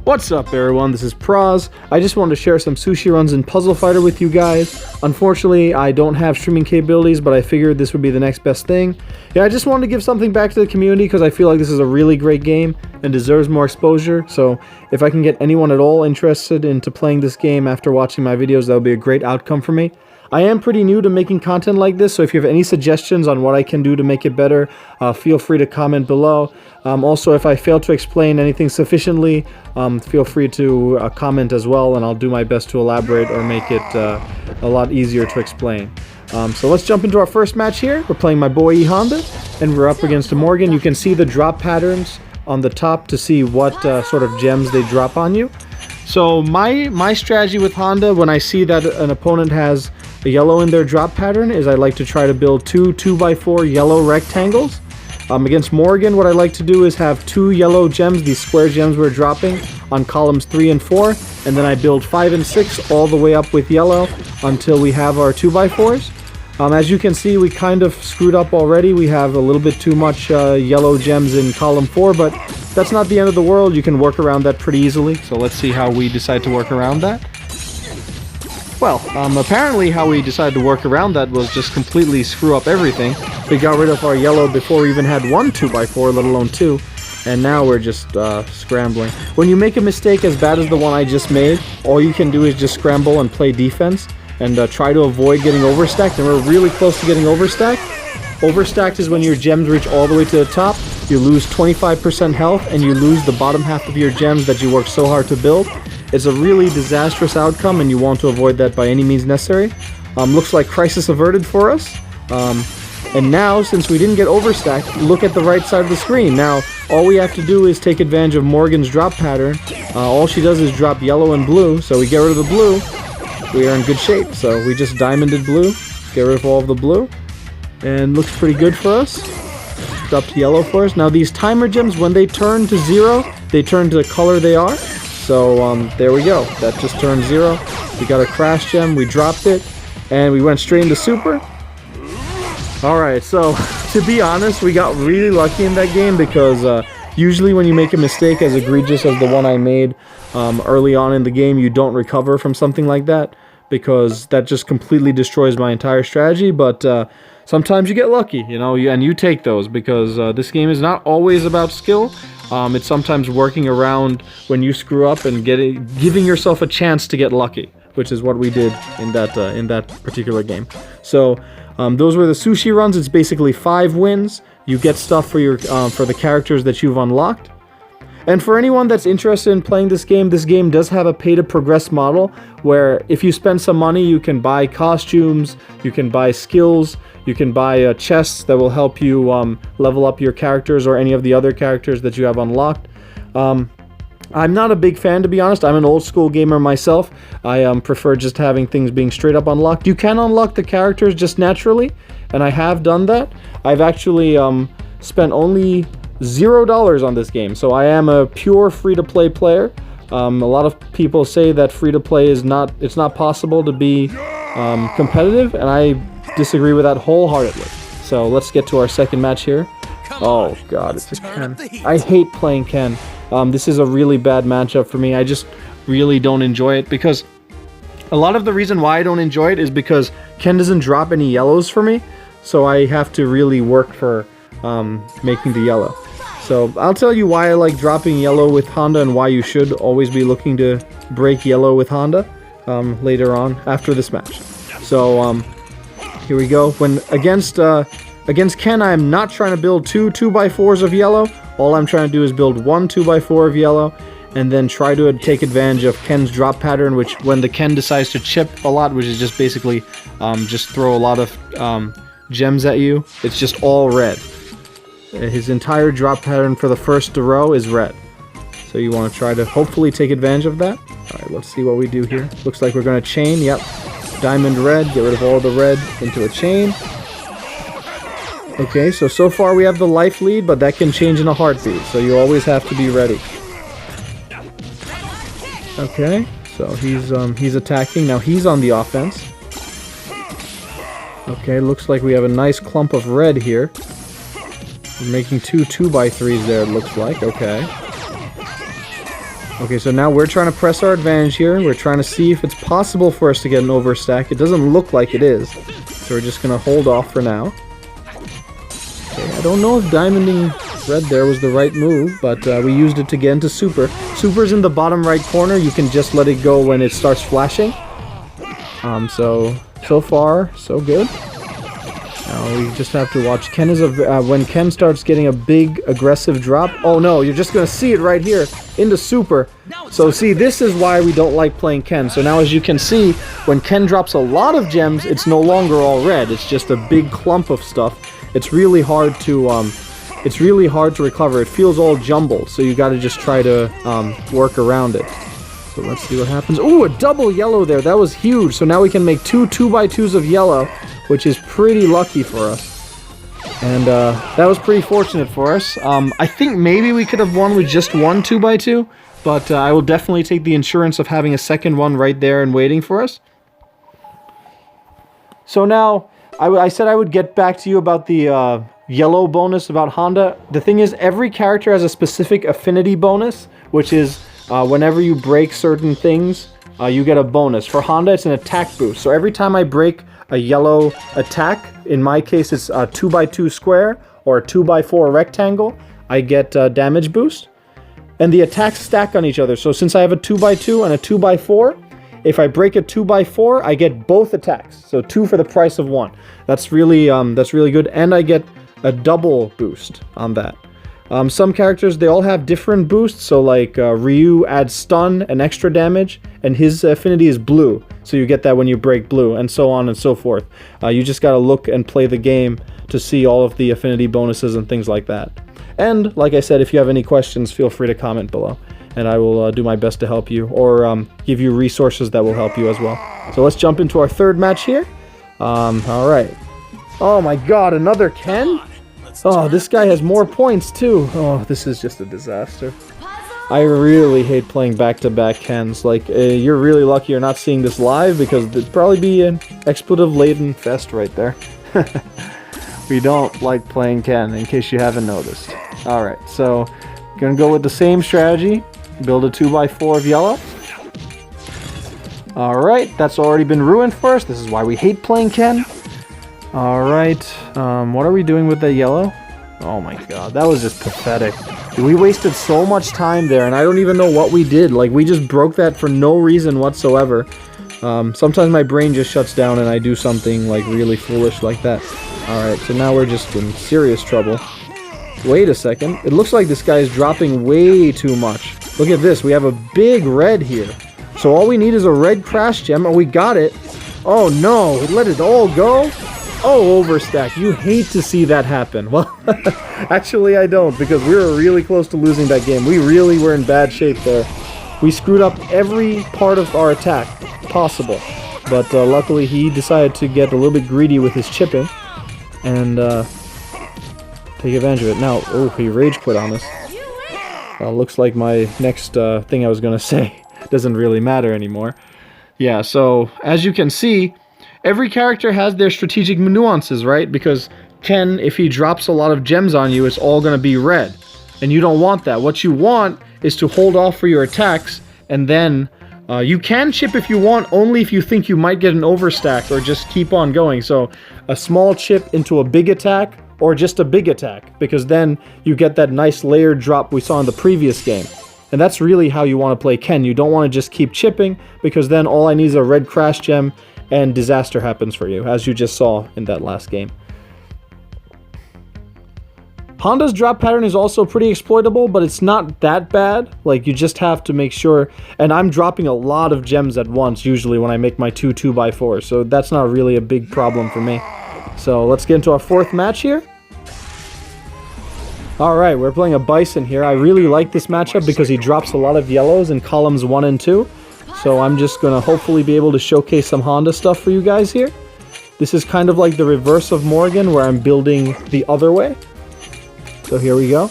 What's up everyone, this is Praz. I just wanted to share some sushi runs in Puzzle Fighter with you guys. Unfortunately, I don't have streaming capabilities, but I figured this would be the next best thing. Yeah, I just wanted to give something back to the community because I feel like this is a really great game and deserves more exposure. So if I can get anyone at all interested into playing this game after watching my videos, that would be a great outcome for me. I am pretty new to making content like this, so if you have any suggestions on what I can do to make it better, feel free to comment below. Also, if I fail to explain anything sufficiently, feel free to comment as well, and I'll do my best to elaborate or make it a lot easier to explain. So let's jump into our first match here. We're playing my boy Honda, and we're up against Morgan. You can see the drop patterns on the top to see what sort of gems they drop on you. So my strategy with Honda, when I see that an opponent has a yellow in their drop pattern, is I like to try to build two 2x4 yellow rectangles. Against Morgan, what I like to do is have two yellow gems, these square gems we're dropping, on columns 3 and 4, and then I build 5 and 6 all the way up with yellow until we have our 2x4s. As you can see, we kind of screwed up already. We have a little bit too much yellow gems in column 4, but that's not the end of the world. You can work around that pretty easily. So let's see how we decide to work around that. Well, apparently how we decided to work around that was just completely screw up everything. We got rid of our yellow before we even had one 2x4, let alone two. And now we're just scrambling. When you make a mistake as bad as the one I just made, all you can do is just scramble and play defense and try to avoid getting overstacked. And we're really close to getting overstacked. Overstacked is when your gems reach all the way to the top, you lose 25% health, and you lose the bottom half of your gems that you worked so hard to build. It's a really disastrous outcome, and you want to avoid that by any means necessary. Looks like crisis averted for us. And now, since we didn't get overstacked, look at the right side of the screen. Now, all we have to do is take advantage of Morgan's drop pattern. All she does is drop yellow and blue, so we get rid of the blue. We are in good shape. So we just diamonded blue, get rid of all of the blue, and looks pretty good for us. Dropped yellow for us. Now these timer gems, when they turn to 0, they turn to the color they are. So there we go. That just turned 0. We got a crash gem, we dropped it, and we went straight into super. Alright, so to be honest, we got really lucky in that game because usually when you make a mistake as egregious as the one I made early on in the game, you don't recover from something like that because that just completely destroys my entire strategy. But sometimes you get lucky, you know, and you take those because this game is not always about skill. It's sometimes working around when you screw up and giving yourself a chance to get lucky, which is what we did in that particular game. So those were the sushi runs. It's basically 5 wins. You get stuff for your for the characters that you've unlocked. And for anyone that's interested in playing this game does have a pay-to-progress model where if you spend some money, you can buy costumes, you can buy skills, you can buy chests that will help you level up your characters or any of the other characters that you have unlocked. I'm not a big fan, to be honest. I'm an old school gamer myself. I prefer just having things being straight up unlocked. You can unlock the characters just naturally, and I have done that. I've actually spent only $0 on this game, so I am a pure free-to-play player. A lot of people say that free-to-play is not possible to be competitive, and I disagree with that wholeheartedly. So let's get to our second match here. Oh god, it's a Ken. I hate playing Ken. This is a really bad matchup for me. I just really don't enjoy it because a lot of the reason why I don't enjoy it is because Ken doesn't drop any yellows for me, so I have to really work for making the yellow. So I'll tell you why I like dropping yellow with Honda and why you should always be looking to break yellow with Honda later on after this match. So here we go. When against Ken, I'm not trying to build two 2x4s of yellow. All I'm trying to do is build one 2x4 of yellow and then try to take advantage of Ken's drop pattern, which when the Ken decides to chip a lot, which is just basically just throw a lot of gems at you, it's just all red. His entire drop pattern for the first row is red. So you want to try to hopefully take advantage of that. Alright, let's see what we do here. Looks like we're going to chain. Yep. Diamond red. Get rid of all the red into a chain. Okay, so far we have the life lead, but that can change in a heartbeat. So you always have to be ready. Okay, so he's attacking. Now he's on the offense. Okay, looks like we have a nice clump of red here. We're making two 2x3s there, it looks like. Okay. Okay, so now we're trying to press our advantage here. We're trying to see if it's possible for us to get an overstack. It doesn't look like it is. So we're just going to hold off for now. Okay, I don't know if diamonding red there was the right move, but we used it to get into super. Super's in the bottom right corner. You can just let it go when it starts flashing. So far, so good. Now we just have to watch. Ken is when Ken starts getting a big aggressive drop. Oh no, you're just gonna see it right here into super. So see, this is why we don't like playing Ken. So now as you can see, when Ken drops a lot of gems, it's no longer all red. It's just a big clump of stuff. It's really hard to recover. It feels all jumbled. So you got to just try to work around it. So let's see what happens. Ooh, a double yellow there. That was huge. So now we can make 2 2x2s of yellow, which is pretty lucky for us. And that was pretty fortunate for us. I think maybe we could have won with just 1 2x2, but I will definitely take the insurance of having a second one right there and waiting for us. So now, I said I would get back to you about the yellow bonus about Honda. The thing is, every character has a specific affinity bonus, which is whenever you break certain things, you get a bonus. For Honda, it's an attack boost. So every time I break a yellow attack, in my case it's a 2x2 square or a 2x4 rectangle, I get a damage boost. And the attacks stack on each other. So since I have a 2x2 and a 2x4, if I break a 2x4, I get both attacks. So 2 for the price of 1. That's really good. And I get a double boost on that. Some characters, they all have different boosts. So like Ryu adds stun and extra damage, and his affinity is blue. So you get that when you break blue, and so on and so forth. You just gotta look and play the game to see all of the affinity bonuses and things like that. And like I said, if you have any questions, feel free to comment below, and I will do my best to help you, or give you resources that will help you as well. So let's jump into our third match here. All right. Oh my God, another Ken? Oh, this guy has more points too. Oh, this is just a disaster. I really hate playing back-to-back Kens. Like, you're really lucky you're not seeing this live, because it'd probably be an expletive-laden fest right there. We don't like playing Ken, in case you haven't noticed. Alright, so, gonna go with the same strategy. Build a 2x4 of yellow. Alright, that's already been ruined for us. This is why we hate playing Ken. Alright, what are we doing with the yellow? Oh my God, that was just pathetic. We wasted so much time there, and I don't even know what we did. Like, we just broke that for no reason whatsoever. Sometimes my brain just shuts down and I do something, like, really foolish like that. Alright, so now we're just in serious trouble. Wait a second. It looks like this guy is dropping way too much. Look at this. We have a big red here. So all we need is a red crash gem, and we got it. Oh no, let it all go? Oh, overstack. You hate to see that happen. Well, actually I don't, because we were really close to losing that game. We really were in bad shape there. We screwed up every part of our attack possible. But luckily he decided to get a little bit greedy with his chipping and take advantage of it. Now, oh, he rage quit on us. Looks like my next thing I was going to say doesn't really matter anymore. Yeah, so as you can see, every character has their strategic nuances, right? Because Ken, if he drops a lot of gems on you, it's all going to be red. And you don't want that. What you want is to hold off for your attacks, and then you can chip if you want, only if you think you might get an overstack, or just keep on going. So a small chip into a big attack, or just a big attack, because then you get that nice layered drop we saw in the previous game. And that's really how you want to play Ken. You don't want to just keep chipping, because then all I need is a red crash gem, and disaster happens for you, as you just saw in that last game. Honda's drop pattern is also pretty exploitable, but it's not that bad. Like, you just have to make sure, and I'm dropping a lot of gems at once usually when I make my 2 2x4, so that's not really a big problem for me. So let's get into our fourth match here. Alright, we're playing a Bison here. I really like this matchup because he drops a lot of yellows in columns 1 and 2. So I'm just going to hopefully be able to showcase some Honda stuff for you guys here. This is kind of like the reverse of Morgan, where I'm building the other way. So here we go.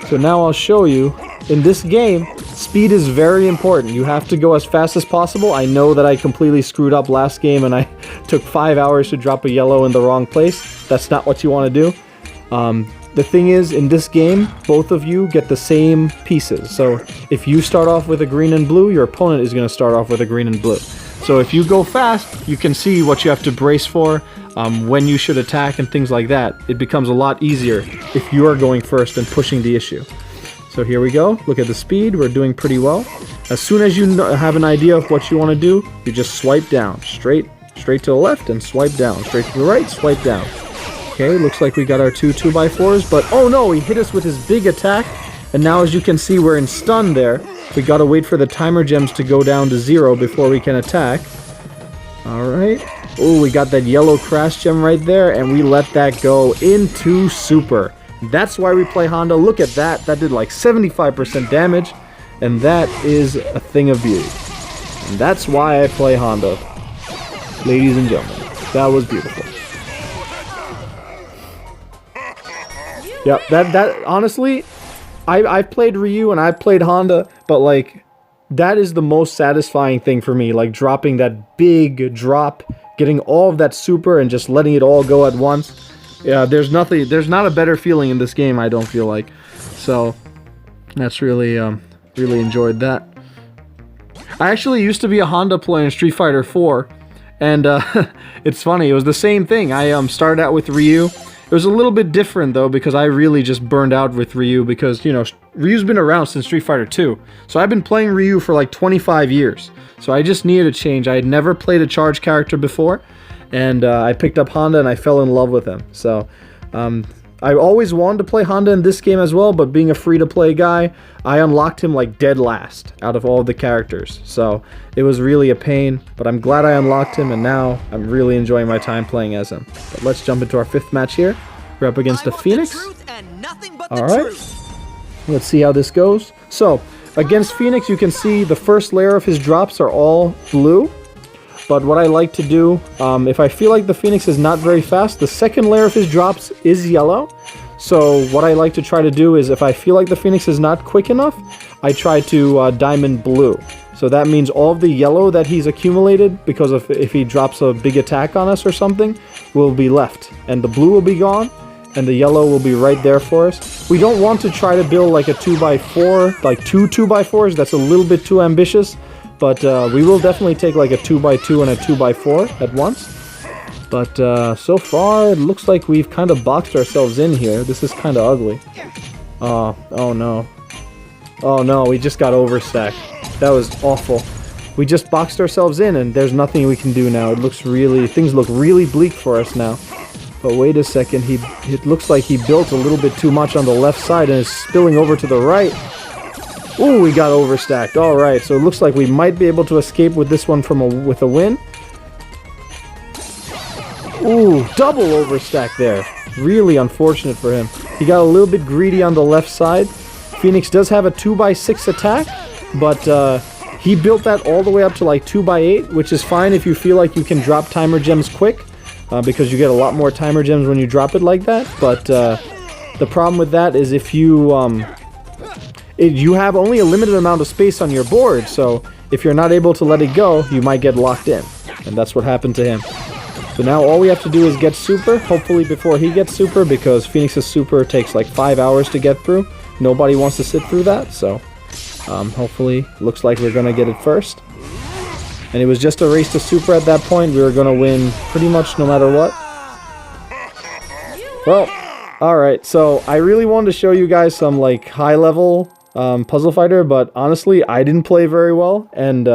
So now I'll show you. In this game, speed is very important. You have to go as fast as possible. I know that I completely screwed up last game and I took 5 hours to drop a yellow in the wrong place. That's not what you want to do. the thing is, in this game, both of you get the same pieces. So if you start off with a green and blue, your opponent is going to start off with a green and blue. So if you go fast, you can see what you have to brace for, when you should attack and things like that. It becomes a lot easier if you are going first and pushing the issue. So here we go. Look at the speed. We're doing pretty well. As soon as you have an idea of what you want to do, you just swipe down. Straight to the left and swipe down. Straight to the right, swipe down. Okay, looks like we got our 2x4s, but oh no, he hit us with his big attack. And now as you can see, we're in stun there. We gotta wait for the timer gems to go down to 0 before we can attack. Alright. Oh, we got that yellow crash gem right there, and we let that go into super. That's why we play Honda. Look at that. That did like 75% damage, and that is a thing of beauty. And that's why I play Honda. Ladies and gentlemen, that was beautiful. Yeah, that honestly, I've played Ryu and I've played Honda, but like, that is the most satisfying thing for me. Like dropping that big drop, getting all of that super and just letting it all go at once. Yeah, there's not a better feeling in this game, I don't feel like. So that's really enjoyed that. I actually used to be a Honda player in Street Fighter 4, and it's funny, it was the same thing. I started out with Ryu. It was a little bit different though, because I really just burned out with Ryu, because, you know, Ryu's been around since Street Fighter 2. So I've been playing Ryu for like 25 years. So I just needed a change. I had never played a charge character before, and I picked up Honda and I fell in love with him. So I always wanted to play Honda in this game as well, but being a free-to-play guy, I unlocked him like dead last out of all the characters. So it was really a pain, but I'm glad I unlocked him, and now I'm really enjoying my time playing as him. But let's jump into our 5th match here. We're up against the Phoenix. Alright, let's see how this goes. So, against Phoenix, you can see the first layer of his drops are all blue. But what I like to do, if I feel like the Phoenix is not very fast, the second layer of his drops is yellow. So what I like to try to do is, if I feel like the Phoenix is not quick enough, I try to diamond blue. So that means all of the yellow that he's accumulated, because if he drops a big attack on us or something, will be left. And the blue will be gone, and the yellow will be right there for us. We don't want to try to build like a 2x4, like two 2x4s. That's a little bit too ambitious. But we will definitely take like a 2x2 and a 2x4 at once. But so far, it looks like we've kind of boxed ourselves in here. This is kind of ugly. Oh no. Oh no, we just got overstacked. That was awful. We just boxed ourselves in, and there's nothing we can do now. It looks really, things look really bleak for us now. But wait a second, it looks like he built a little bit too much on the left side and is spilling over to the right. Ooh, we got overstacked. Alright, so it looks like we might be able to escape with this one with a win. Ooh, double overstack there. Really unfortunate for him. He got a little bit greedy on the left side. Phoenix does have a 2x6 attack, but he built that all the way up to like 2x8, which is fine if you feel like you can drop timer gems quick, because you get a lot more timer gems when you drop it like that. But the problem with that is if you... you have only a limited amount of space on your board, so if you're not able to let it go, you might get locked in. And that's what happened to him. So now all we have to do is get super, hopefully before he gets super, because Phoenix's super takes like 5 hours to get through. Nobody wants to sit through that, so hopefully, looks like we're going to get it first. And it was just a race to super at that point. We were going to win pretty much no matter what. Well, alright, so I really wanted to show you guys some like high-level Puzzle Fighter, but honestly, I didn't play very well, and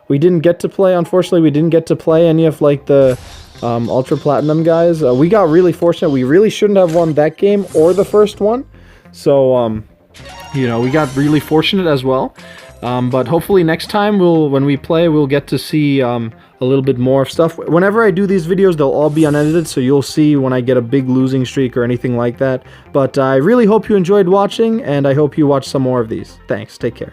we didn't get to play, unfortunately, we didn't get to play any of like the Ultra Platinum guys. We got really fortunate. We really shouldn't have won that game or the first one, so you know, we got really fortunate as well. But hopefully next time when we play, we'll get to see a little bit more of stuff. Whenever I do these videos, they'll all be unedited, so you'll see when I get a big losing streak or anything like that. But I really hope you enjoyed watching, and I hope you watch some more of these. Thanks, take care.